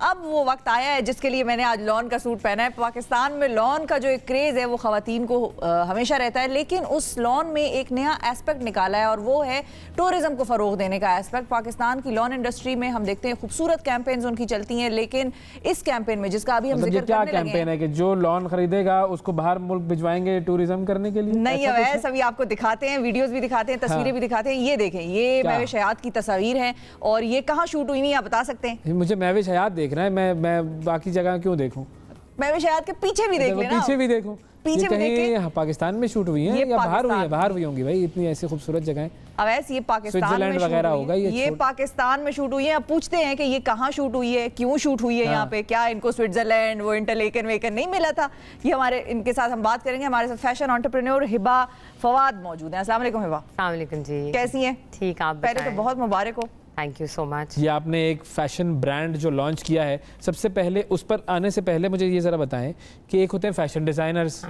अब वो वक्त आया है जिसके लिए मैंने आज लॉन का सूट पहना है। पाकिस्तान में लॉन का जो एक क्रेज़ है वो ख़वातीन को हमेशा रहता है, लेकिन उस लॉन में एक नया एस्पेक्ट निकाला है और वो है टूरिज्म को फ़रोग देने का एस्पेक्ट। पाकिस्तान की लॉन इंडस्ट्री में हम देखते हैं खूबसूरत कैंपेन्स उनकी चलती हैं, लेकिन इस कैंपेन में जिसका अभी हम जिक्र क्या करने लगे कैंपेन है कि जो लॉन खरीदेगा उसको बाहर मुल्क भिजवाएंगे टूरिज्म करने के लिए? नहीं है, सभी आपको दिखाते हैं, वीडियोस भी दिखाते हैं, तस्वीरें भी दिखाते हैं। ये देखें, ये महविश हयात की तस्वीर है और ये कहाँ शूट हुई नहीं आप बता सकते हैं? मुझे महविश हयात देखना है, मैं बाकी जगह क्यों देखूं? महविश हयात के पीछे भी देख लेना, पीछे भी देखूं, पीछे भी कहीं पाकिस्तान में शूट हुई है या बाहर हुई है? बाहर हुई होंगी भाई, इतनी ऐसी खूबसूरत जगहें। अवैस ये पाकिस्तान में वगैरह होगा, ये पाकिस्तान में शूट हुई है। अब पूछते हैं कि ये कहाँ शूट हुई है, क्यों शूट हुई है यहाँ पे, क्या इनको स्विट्जरलैंड वो इंटरलेकन वेकन नहीं मिला था? ये हमारे इनके साथ हम बात करेंगे। हमारे साथ फैशन एंटरप्रेन्योर हिबा फवाद मौजूद हैं। अस्सलाम वालेकुम हिबा। अस्सलाम वालेकुम जी, कैसी हैं? ठीक, आप पहले तो बहुत मुबारक हो। Thank you so much. ये आपने एक फैशन ब्रांड जो लॉन्च किया है, सबसे पहले उस पर आने से पहले मुझे ये ज़रा बताएं कि एक होते हैं फैशन डिज़ाइनर्स,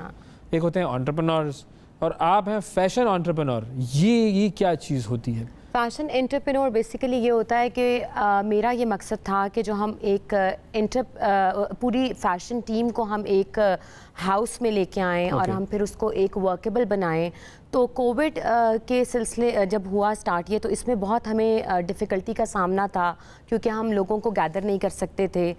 एक होते हैं एंटरप्रेन्योर्स और आप हैं फैशन एंटरप्रेन्योर। ये क्या चीज़ होती है? फैशन एंटरप्रेन्योर बेसिकली ये होता है कि मेरा ये मकसद था कि जो हम एक पूरी फैशन टीम को हम एक हाउस में लेके आएँ और हम फिर उसको एक वर्केबल बनाएं। तो कोविड के सिलसिले जब हुआ स्टार्ट ये, तो इसमें बहुत हमें डिफ़िकल्टी का सामना था क्योंकि हम लोगों को गैदर नहीं कर सकते थे,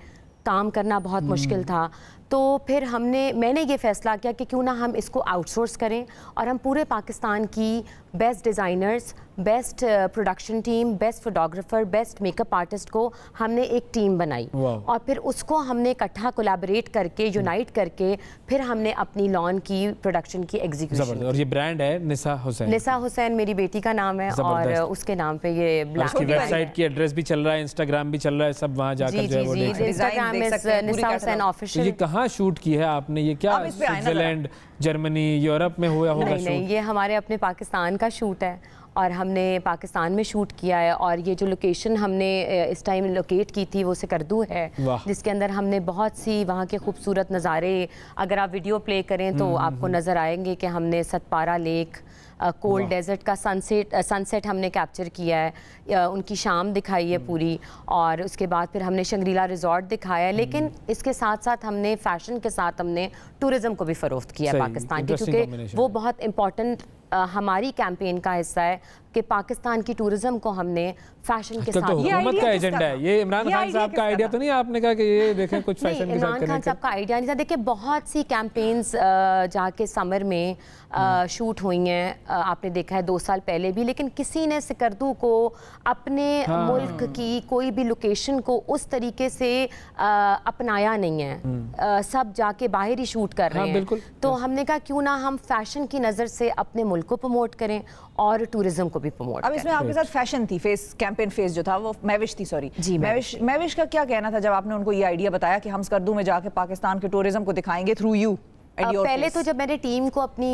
काम करना बहुत मुश्किल था। तो फिर मैंने ये फ़ैसला किया कि क्यों ना हम इसको आउटसोर्स करें और हम पूरे पाकिस्तान की best designers, best production team, best photographer, best makeup artist को हमने एक टीम बनाई और फिर उसको हमने इकट्ठा कोलैबोरेट करके यूनाइट करके फिर हमने अपनी लॉन की प्रोडक्शन की एग्जीक्यूशन। और ये ब्रांड है निसा हुसैन। निसा हुसैन मेरी बेटी का नाम है और उसके नाम पे ये उसकी वेबसाइट की एड्रेस भी चल रहा है, इंस्टाग्राम भी चल रहा है, सब वहाँ जाकर जो है वो देख सकते हैं। इंस्टाग्राम में निसा हुसैन ऑफिशियल। ये कहाँ शूट की है आपने? ये क्या स्विट्जरलैंड, जर्मनी, यूरोप में हुआ होगा? नहीं, ये हमारे अपने पाकिस्तान का शूट है और हमने पाकिस्तान में शूट किया है। और ये जो लोकेशन हमने इस टाइम लोकेट की थी वो सिकरदू है, जिसके अंदर हमने बहुत सी वहाँ के खूबसूरत नज़ारे, अगर आप वीडियो प्ले करें तो आपको नज़र आएंगे कि हमने सतपारा लेक, कोल्ड डेजर्ट का सनसेट हमने कैप्चर किया है, उनकी शाम दिखाई है पूरी, और उसके बाद फिर हमने शंग्रीला रिजॉर्ट दिखाया है। लेकिन इसके साथ साथ हमने फैशन के साथ हमने टूरिज़्म को भी फ़रोख्त किया है पाकिस्तान की, क्योंकि वो बहुत इम्पॉर्टेंट हमारी कैंपेन का हिस्सा है कि पाकिस्तान की टूरिज्म को हमने फैशन के साथ। तो हुकूमत का एजेंडा है ये? इमरान खान साहब का आइडिया तो नहीं? आपने कहा कि ये देखें कुछ फैशन के साथ? इमरान खान साहब का आइडिया नहीं था। देखिए बहुत सी कैंपेन्स जाके समर में शूट हुई हैं, आपने देखा है 2 साल पहले भी, लेकिन किसी ने सिकरदू को अपने मुल्क की कोई भी लोकेशन को उस तरीके से अपनाया नहीं है। सब जाके बाहर ही शूट कर रहे हैं। तो हमने कहा क्यों ना हम फैशन की नज़र से अपने मुल्क को प्रमोट करें और टूरिज्म को भी प्रमोट करें। अब इसमें आपके साथ फैशन थी, फेस कैंपेन फेस जो था वो महविश थी, सॉरी जी, महविश का क्या कहना था जब आपने उनको ये आइडिया बताया कि हम स्कर्दू में जाके पाकिस्तान के टूरिज्म को दिखाएंगे थ्रू यू? पहले तो जब मैंने टीम को अपनी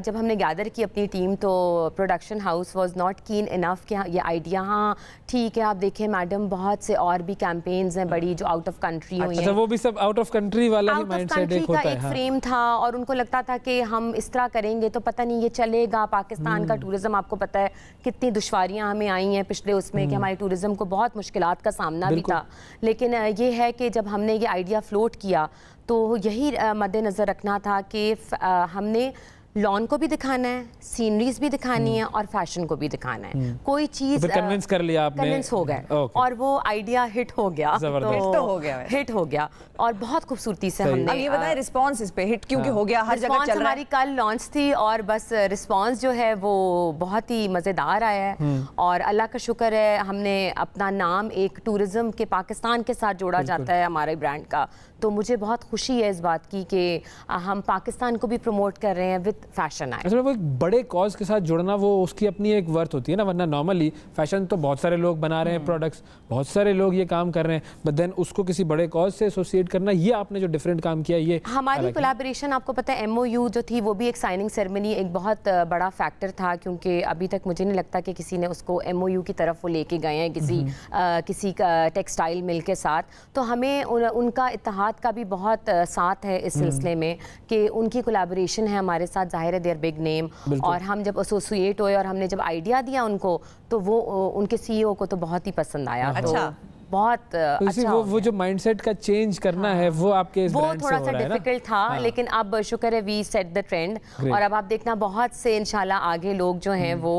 जब हमने गैदर की अपनी टीम, तो प्रोडक्शन हाउस वाज नॉट कीन इनफ कि ये आइडिया, हाँ ठीक है आप देखें मैडम बहुत से और भी कैंपेन्स हैं बड़ी जो आउट ऑफ कंट्री हुई हैं। अच्छा, वो भी सब आउट ऑफ कंट्री वाला ही माइंडसेट एक होता है। एक फ्रेम था और उनको लगता था कि हम इस तरह करेंगे तो पता नहीं ये चलेगा। पाकिस्तान का टूरिज्म आपको पता है कितनी दुश्वारियाँ हमें आई हैं पिछले उसमें कि हमारे टूरिज्म को बहुत मुश्किलात का सामना भी था। लेकिन ये है कि जब हमने ये आइडिया फ्लोट किया तो यही मद्देनज़र रखना था कि हमने लॉन को भी दिखाना है, सीनरीज भी दिखानी है और फैशन को भी दिखाना है। कोई चीज़ कन्विंस कर लिया आपने? कन्विंस हो गए और वो आइडिया हिट हो गया। हिट हो गया और बहुत खूबसूरती से हमने। अब ये बताएं रिस्पांस इस पे हिट क्योंकि हो गया, हर जगह चल रहा है। हमारी कल लॉन्च थी और बस रिस्पांस जो है वो बहुत ही मज़ेदार आया है और अल्लाह का शुक्र है हमने अपना नाम एक टूरिज्म के पाकिस्तान के साथ जोड़ा जाता है हमारे ब्रांड का। तो मुझे बहुत खुशी है इस बात की कि हम पाकिस्तान को भी प्रमोट कर रहे हैं विद फैशन आइट। वो एक बड़े कॉज के साथ जुड़ना, वो उसकी अपनी एक वर्थ होती है ना, वरना नॉर्मली फैशन तो बहुत सारे लोग बना रहे हैं प्रोडक्ट्स, बहुत सारे लोग ये काम कर रहे हैं, बट देन उसको किसी बड़े कॉज से एसोसिएट करना, ये आपने जो डिफरेंट काम किया ये हमारी कोलैबोरेशन। आपको पता है MOU जो थी वो भी एक साइनिंग सेरेमनी एक बहुत बड़ा फैक्टर था, क्योंकि अभी तक मुझे नहीं लगता कि किसी ने उसको MOU की तरफ वो लेके गए हैं किसी का टेक्सटाइल मिल के साथ। तो हमें उनका इत्तेहाद का भी बहुत साथ है इस सिलसिले में कि उनकी कोलैबोरेशन है हमारे साथ, जाहिर है देयर बिग नेम। और हम जब एसोसिएट हुए और हमने जब आइडिया दिया उनको तो वो उनके CEO को तो बहुत ही पसंद आया। अच्छा, बहुत तो इसी अच्छा वो जो माइंडसेट का चेंज करना है वो आपके इस वो ब्रांड से थोड़ा हो सा रहा है ना? डिफिकल्ट था, हाँ। लेकिन अब शुक्र है we set the trend. Great. और अब आप देखना बहुत से इंशाल्लाह आगे लोग जो हैं वो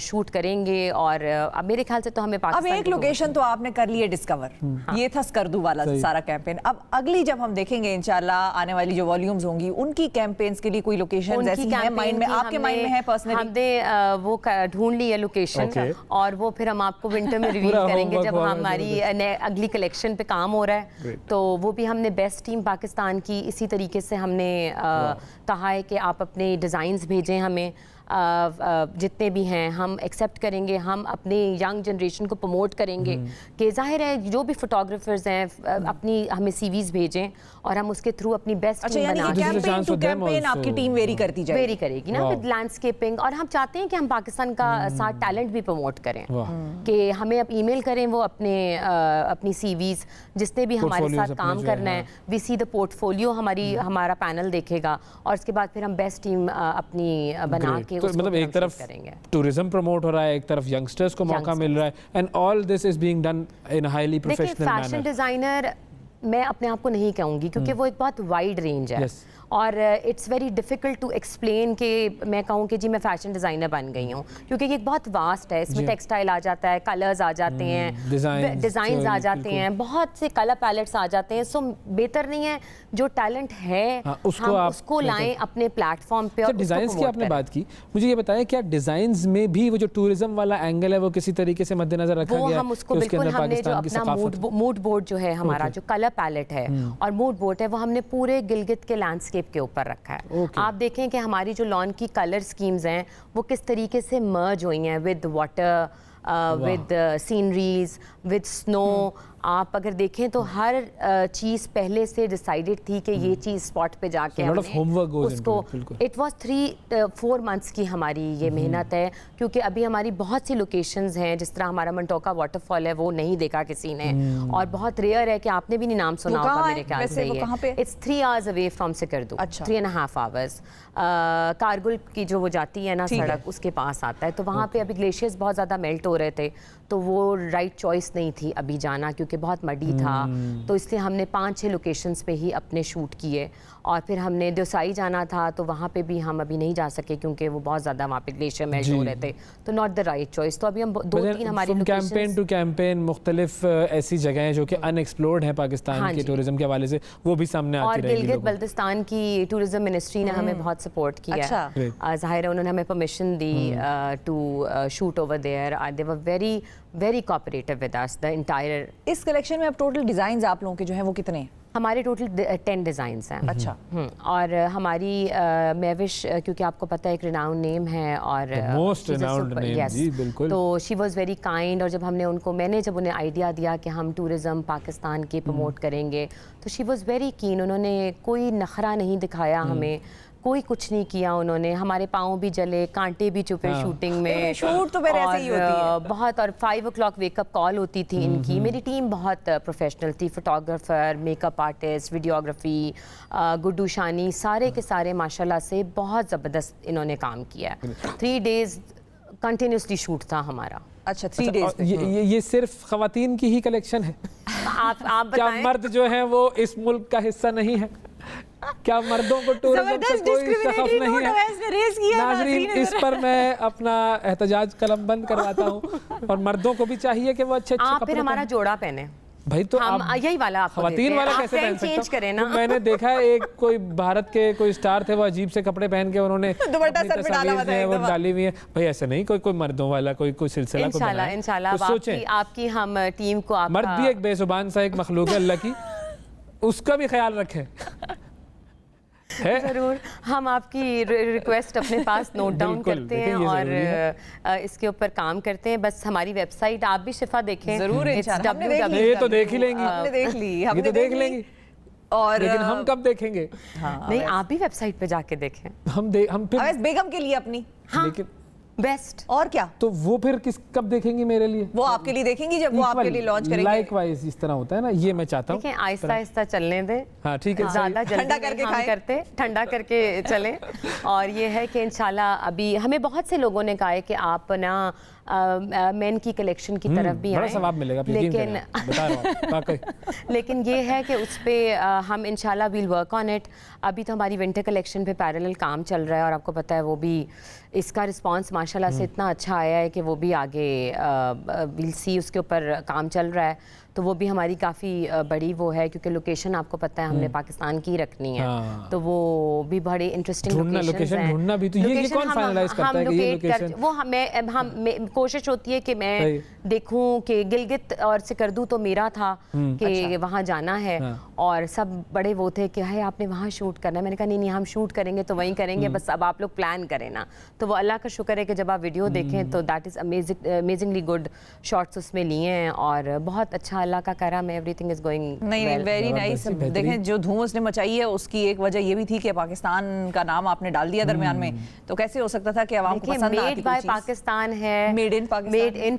शूट करेंगे, और अब मेरे ख्याल से तो हमें अब पाकिस्तान एक की तो- लोकेशन तो आपने कर ली है डिस्कवर, ये था स्कर्दू वाला सही। सारा कैंपेन। अब अगली जब हम देखेंगे इंशाल्लाह आने वाली जो वॉल्यूम्स होंगी उनकी कैंपेन्स के लिए कोई लोकेशन उनकी ऐसी है campaign माइंड में, की आपके माइंड में है पर्सनली? हमने वो ढूंढ ली है लोकेशन, Okay. और वो फिर हम आपको विंटर में रिवील पूरा करेंगे homework जब होगा हमारी अगली कलेक्शन पे काम हो रहा है। Great. तो वो भी हमने बेस्ट टीम पाकिस्तान की इसी तरीके से हमने कहा है कि आप अपने डिज़ाइंस भेजें हमें, जितने भी हैं हम एक्सेप्ट करेंगे, हम अपने यंग जनरेशन को प्रमोट करेंगे कि जाहिर है जो भी फोटोग्राफर्स हैं अपनी हमें सीवीज भेजें और हम उसके थ्रू अपनी बेस्ट अच्छा, टीम यानी बना कि This is a campaign chance to for them campaign also. आपकी टीम वेरी करती जाएगी। वेरी करेगी ना Wow. विद लैंडस्केपिंग, और हम चाहते हैं कि हम पाकिस्तान का साथ टैलेंट भी प्रमोट करें, वाह। कि हमें अब ईमेल करें वो अपनी सीवीज जिसने भी हमारे Portfolios साथ अपने काम जो है, करना है, वी सी द पोर्टफोलियो हमारा पैनल देखेगा, और उसके बाद फिर हम बेस्ट टीम अपनी बना Great. के तो उसको मतलब फिर एक हम तरफ shoot करेंगे। टूरिज्म प्रमोट हो रहा है, एक तरफ यंगस्टर्स को मौका मिल रहा है, and all this is being done in highly देखिए प्रोफेशनल फैशन मैनर। डिज़ाइनर मैं अपने आप को नहीं कहूँगी, क्योंकि वो एक बहुत वाइड रेंज है। Yes. और it's very difficult to explain कि मैं कहूँ कि जी मैं फ़ैशन डिज़ाइनर बन गई हूँ, क्योंकि ये बहुत वास्ट है। इसमें जी। टेक्सटाइल आ जाता है, कलर्स आ जाते हैं, डिज़ाइंस आ जाते हैं, बहुत से कलर पैलेट्स आ जाते हैं। सो बेहतर नहीं है जो टैलेंट है हाँ, उसको हम आप उसको लाएं अपने प्लेटफॉर्म पे तो और उसको डिजाइन्स की promote आपने करें। बात की, मुझे ये बताएं क्या डिजाइन्स में भी वो जो टूरिज्म वाला एंगल है वो किसी तरीके से मद्देनजर रखा वो गया हम है उसको कि उसके बिल्कुल अंदर हमने जो पाकिस्तान की अपना सकाफत मूड बोर्ड जो है हमारा Okay. जो कलर पैलेट है और मूड बोर्ड है वो हमने पूरे गिलगित के लैंडस्केप के ऊपर रखा है। Okay. आप देखें कि हमारी जो लॉन की कलर स्कीम्स हैं वो किस तरीके से मर्ज हुई हैं with water, with sceneries, with snow. आप अगर देखें तो हर चीज़ पहले से डिसाइडेड थी कि ये चीज़ स्पॉट पे जाके So a lot of homework goes into उसको it, बिल्कुल। इट वाज 3-4 मंथ्स की हमारी ये मेहनत है, क्योंकि अभी हमारी बहुत सी लोकेशंस हैं, जिस तरह हमारा मंटोका वाटरफॉल है वो नहीं देखा किसी ने, और बहुत रेयर है कि आपने भी नहीं नाम सुना वो होगा कहाँ मेरे है? ख्याल वैसे से। वो कहाँ पे? It's 3 hours away from Skardu, अच्छा। 3.5 hours। कारगिल की जो वो जाती है ना ठीक है। सड़क, उसके पास आता है। तो वहाँ पे अभी ग्लेशियर्स बहुत ज़्यादा मेल्ट हो रहे थे, तो वो राइट चॉइस नहीं थी अभी जाना, क्योंकि बहुत मडी था। तो इसलिए हमने 5-6 लोकेशंस पे ही अपने शूट किए, और फिर हमने देसाई जाना था तो वहाँ पे भी हम अभी नहीं जा सके, क्योंकि वो बहुत ज़्यादा वहाँ पे ग्लेशियर मेल्ट हो रहे थे, तो नॉट द राइट चॉइस। तो अभी हम 2-3 हमारी कैंपेन टू कैंपेन मुख्तलिफ ऐसी जगह हैं जो कि अनएक्सप्लोर्ड हैं पाकिस्तान हाँ के जी। टूरिज्म के हवाले से, वो भी सामने और आती रहेंगी गिलगित लोगों को। बल्तिस्तान की टूरिज्म मिनिस्ट्री ने हमें बहुत सपोर्ट किया अच्छा। है। जाहिर है उन्होंने हमें परमिशन दी to shoot over there, they were very very cooperative with us the entire. इस कलेक्शन में अब टोटल डिजाइन आप लोगों के जो हैं वो कितने हैं? हमारे टोटल 10 डिज़ाइंस हैं। अच्छा। और हमारी मेविश, क्योंकि आपको पता है एक रिनाउंड नेम है, और most she's a renowned super- name, yes. जी बिल्कुल। तो शी वाज वेरी काइंड, और जब मैंने जब उन्हें आइडिया दिया कि हम टूरिज्म पाकिस्तान के प्रमोट करेंगे, तो शी वाज वेरी कीन। उन्होंने कोई नखरा नहीं दिखाया हमें, कोई कुछ नहीं किया उन्होंने। हमारे पाँव भी जले, कांटे भी चुपे शूटिंग में। शूट तो फिर ऐसे ही होती है। बहुत, और 5 o'clock वेकअप कॉल होती थी इनकी। मेरी टीम बहुत प्रोफेशनल थी, photographer, makeup artist, videography, Guddu Shani, सारे के सारे माशाल्लाह से बहुत ज़बरदस्त इन्होंने काम किया। 3 days कंटिन्यूसली शूट था हमारा। अच्छा, 3 days और ये सिर्फ खवातीन की ही कलेक्शन है? आप क्या बताएं। मर्द जो है वो इस मुल्क का हिस्सा नहीं है? क्या मर्दों को टूरिज्म से कोई शगफ नहीं है? नाज़रीन, इस पर मैं अपना एहतजाज कलम बंद करवाता हूँ, और मर्दों को भी चाहिए कि वो अच्छे अच्छे आप कपड़े फिर हमारा पहनें। जोड़ा पहने। भाई तो हम आप यही वाला आपको देते खवातीन हैं। वाला आप कैसे पहन trend सकते change हो? करें ना। तो मैंने देखा है एक कोई भारत के कोई स्टार थे, वो अजीब से कपड़े पहन के उन्होंने दुपट्टा अपनी सर पे डाला हुआ तस्वीर था जो है वो एकदम। डाली हुई है। भाई ऐसे नहीं, कोई मर्दों वाला कोई सिलसिला को इंशाल्लाह बनाए। इंशाल्लाह तो अब सोचें, आपकी हम टीम को आपका मर्द भी एक बेजुबान सा एक मखलूक है अल्लाह की, उसका भी ख्याल रखें। है जरूर हम आपकी रिक्वेस्ट अपने पास नोट डाउन बिल्कुल, करते हैं, देखिए ये ज़रूरी और इसके ऊपर काम करते हैं। बस हमारी वेबसाइट आप भी शिफा देखें। जरूर It's इंशाल्लाह। हमने देख ली। ये तो देख ही लेंगी, हमने देख ली, ये हमने तो देख ली। लेंगी, और लेकिन हम कब देखेंगे? नहीं, आप भी वेबसाइट पे जाके देखें। हम फिर अवैस बेगम के लिए अपनी, लेकिन बेस्ट। और क्या तो वो फिर कब देखेंगे मेरे लिए? वो आपके लिए देखेंगी जब वो आपके लिए लॉन्च करेंगे। लाइकवाइज इस तरह होता है ना, ये मैं चाहता हूँ। देखें आहिस्ता आहिस्ता चलने दें। हाँ ठीक है, ज़्यादा जल्दी ठंडा नहीं करके हम खाएं। करते, ठंडा करके चलें। और ये है कि इंशाल्लाह अभी हमें बहुत से लोगों ने कहा है कि आप ना मेन की कलेक्शन की तरफ भी बड़ा आए। सवाब मिलेगा, आप यकीन लेकिन करें, बता रहा हूँ वाकई। लेकिन ये है कि उस पर हम इंशाल्लाह विल वर्क ऑन इट। अभी तो हमारी विंटर कलेक्शन पे पैरेलल काम चल रहा है और आपको पता है वो भी इसका रिस्पांस माशाल्लाह से इतना अच्छा आया है कि वो भी आगे विल सी उसके ऊपर काम चल रहा है। तो वो भी हमारी काफ़ी बड़ी वो है क्योंकि लोकेशन आपको पता है हमने पाकिस्तान की रखनी है। हाँ। तो वो भी बड़ी इंटरेस्टिंग लोकेशन ढूंढना भी तो ये कौन फाइनलाइज करता है कि ये लोकेशन? वो हम कोशिश होती है कि मैं देखूं कि गिलगित और सिकरदू तो मेरा था कि वहाँ जाना है और सब बड़े वो थे कि है आपने वहाँ शूट करना है। मैंने कहा नहीं हम शूट करेंगे तो वहीं करेंगे, बस अब आप लोग प्लान करें ना। तो वो अल्लाह का शुक्र है कि जब आप वीडियो देखें तो that is amazingly good shots उसमें लिए हैं और बहुत अच्छा अल्लाह का करम है, एवरीथिंग इज गोइंग नहीं वेरी नाइस। देखें जो धूम उसने मचाई है उसकी एक वजह ये भी थी कि पाकिस्तान का नाम आपने डाल दिया दरमियान में, तो कैसे हो सकता था कि आवाम को पसंद ना आती? मेड बाय पाकिस्तान है, मेड इन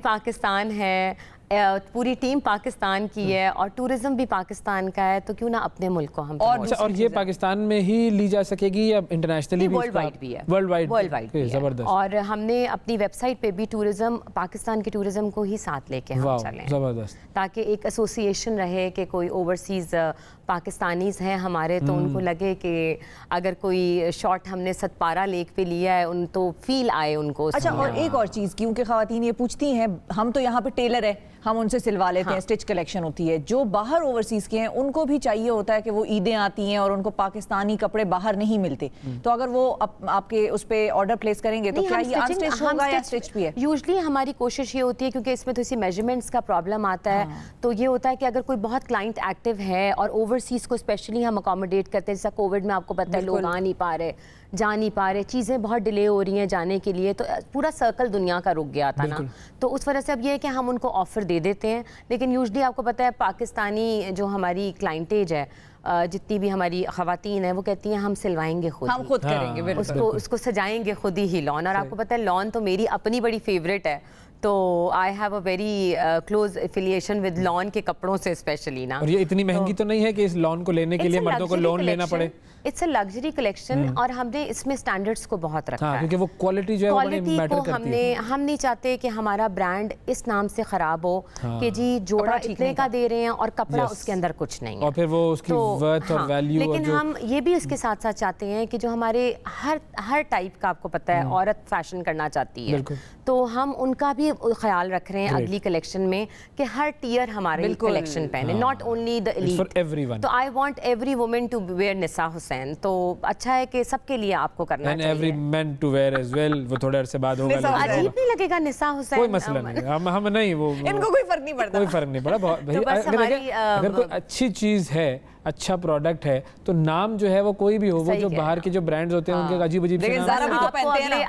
पाकिस्तान है, पूरी टीम पाकिस्तान की है और टूरिज्म भी पाकिस्तान का है, तो क्यों ना अपने मुल्क को हम और ये पाकिस्तान में ही ली जा सकेगी या इंटरनेशनली भी? वर्ल्ड वाइड भी है, वर्ल्ड वाइड जबरदस्त। और हमने अपनी वेबसाइट पे भी टूरिज्म, पाकिस्तान के टूरिज्म को ही साथ लेके हम चलें, जबरदस्त, ताकि एक एसोसिएशन रहे कि कोई ओवरसीज पाकिस्तानीज हैं हमारे तो उनको लगे कि अगर कोई शॉट हमने सतपारा लेक पे लिया है उन तो फील आए उनको। अच्छा, और एक और चीज़, क्योंकि ख़वातीन ये पूछती हैं, हम तो यहाँ पे टेलर है, हम उनसे सिलवा लेते हैं, स्टिच कलेक्शन होती है। जो बाहर ओवरसीज़ के हैं उनको भी चाहिए होता है कि वो ईदें आती हैं और उनको पाकिस्तानी कपड़े बाहर नहीं मिलते, तो अगर वो आपके उस पर ऑर्डर प्लेस करेंगे तो क्या ये अनस्टिच होगा या स्टिच भी है? यूजली हमारी कोशिश ये होती है क्योंकि इसमें थोड़ी सी मेजरमेंट्स का प्रॉब्लम आता है, तो ये होता है कि अगर कोई बहुत क्लाइंट एक्टिव है और ओवरसीज़ को स्पेशली हम अकोमोडेट करते हैं, जैसा कोविड में आपको पता है लोग आ नहीं पा रहे, जा नहीं पा रहे, चीज़ें बहुत डिले हो रही हैं जाने के लिए, तो पूरा सर्कल दुनिया का रुक गया था ना, तो उस वजह से अब ये है कि हम उनको ऑफ़र दे देते हैं। लेकिन यूजली आपको पता है पाकिस्तानी जो हमारी क्लाइंटेज है, जितनी भी हमारी ख़वातीन है वो कहती हैं हम सिलवाएंगे खुद, हम खुद करेंगे, उसको सजाएंगे खुद ही लॉन। और आपको पता है लॉन तो मेरी अपनी बड़ी फेवरेट है, तो I have a very close affiliation with lawn के कपड़ों से स्पेशली ना। और ये इतनी महंगी तो नहीं है कि इस लॉन को लेने के लिए मर्दों को लोन लेना पड़े? इट्स अ लग्जरी कलेक्शन और हमने इसमें स्टैंडर्ड्स को बहुत रखा है, क्योंकि वो क्वालिटी जो है वो बड़ी मैटर करती है। हम नहीं चाहते कि हमारा ब्रांड इस नाम से खराब हो कि जी जोड़ा इतने का दे रहे हैं और कपड़ा उसके अंदर कुछ नहीं है, और फिर वो उसकी वर्थ और वैल्यू। लेकिन हम ये भी उसके साथ साथ चाहते हैं कि जो हमारे हर टाइप का आपको पता है औरत फैशन करना चाहती है, तो हम उनका भी ख्याल रख रहे हैं अगली कलेक्शन में कि हर टियर हमारे कलेक्शन पहने, नॉट ओनली द एलीट। तो I want every woman to wear Nisa Hussain, तो अच्छा है कि सबके लिए आपको करना चाहिए। Every man to wear as well, वो थोड़े अरसे बाद होगा। अजीब नहीं लगेगा निसा हुसैन? कोई मसला नहीं, हम नहीं, वो इनको कोई फर्क नहीं पड़ता, कोई फर्क नहीं पड़ा। अगर कोई अच्छी चीज है, अच्छा प्रोडक्ट है, तो नाम जो है वो कोई भी हो, वो जो बाहर के जो ब्रांड्स होते हैं उनके अजीब अजीब से नाम।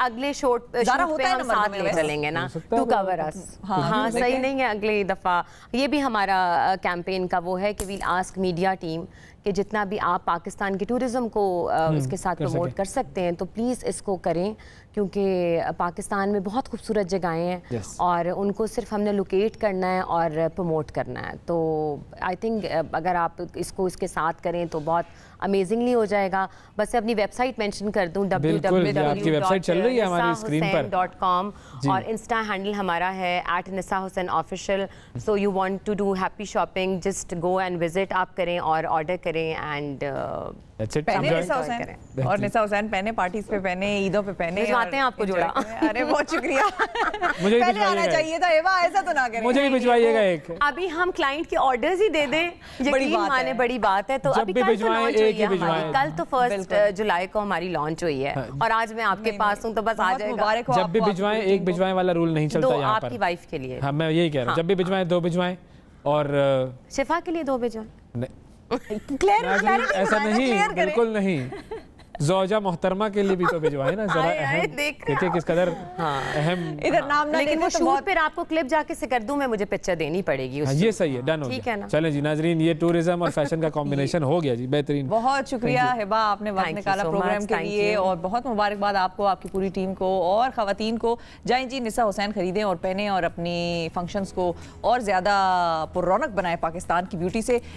अगले शूट पे हम साथ ले चलेंगे ना, टू कवर अस। हाँ सही नहीं है, अगली दफा ये भी हमारा कैंपेन का वो है कि वील आस्क मीडिया टीम कि जितना भी आप पाकिस्तान के टूरिज्म को इसके साथ प्रमोट कर सकते हैं तो प्लीज़ इसको करें, क्योंकि पाकिस्तान में बहुत खूबसूरत जगहें हैं और उनको सिर्फ हमने लोकेट करना है और प्रमोट करना है। तो आई थिंक अगर आप इसको इसके साथ करें तो बहुत अमेजिंगली हो जाएगा। बस अपनी वेबसाइट मेंशन कर दूं, www.nisahusain.com, और इंस्टा हैंडल हमारा है @nisahusainofficial। So you want to do happy shopping, just go and visit आप करें और ऑर्डर करें एंड पहने निसा हुसैन, और निसा हुसैन पहने, पार्टीज पे पहने, ईदों पे पहने, भिजवाते हैं आपको जोड़ा। अरे बहुत शुक्रिया, मुझे पहले आना चाहिए था एवा, ऐसा तो ना करें। मुझे भी भिजवाइएगा एक। अभी हम क्लाइंट के ऑर्डर्स ही दे दें, यकीन माने बड़ी बात है। तो अभी कल तो लॉन्च हुई है हमारी, कल तो 1 जुलाई को हमारी लॉन्च हुई है और आज मैं आपके पास हूँ तो बस आ जाएगा। जब भी भिजवाएं, एक भिजवाएं वाला रूल नहीं चलता यहाँ पर। आपकी वाइफ के लिए हाँ, मैं यही कह रहा हूँ, जब भी भिजवाएं 2 भिजवाएं। और शिफा के लिए 2 भिजवाएं। ऐसा नहीं, बिल्कुल नहीं, ज़ौजा मोहतरमा के लिए भी तो भिजवाए ना जरा। अहम देखिए किस कदर अहम। इधर नाम ना, लेकिन वो शूट पर आपको क्लिप जाके से कर दूं मैं, मुझे पिक्चर देनी पड़ेगी। ये सही है, डन हो ठीक है ना। चलें जी नाजरीन, ये टूरिज्म और फैशन का कॉम्बिनेशन हो गया जी, बेहतरीन। बहुत शुक्रिया हिबा, आपने वक्त निकाला प्रोग्राम के लिए, और बहुत मुबारकबाद आपको, आपकी पूरी टीम को और ख़वातीन को। जाएं जी निसा हुसैन खरीदें और पहने और अपनी फंक्शंस को और ज़्यादा पुररौनक बनाएं पाकिस्तान की ब्यूटी से।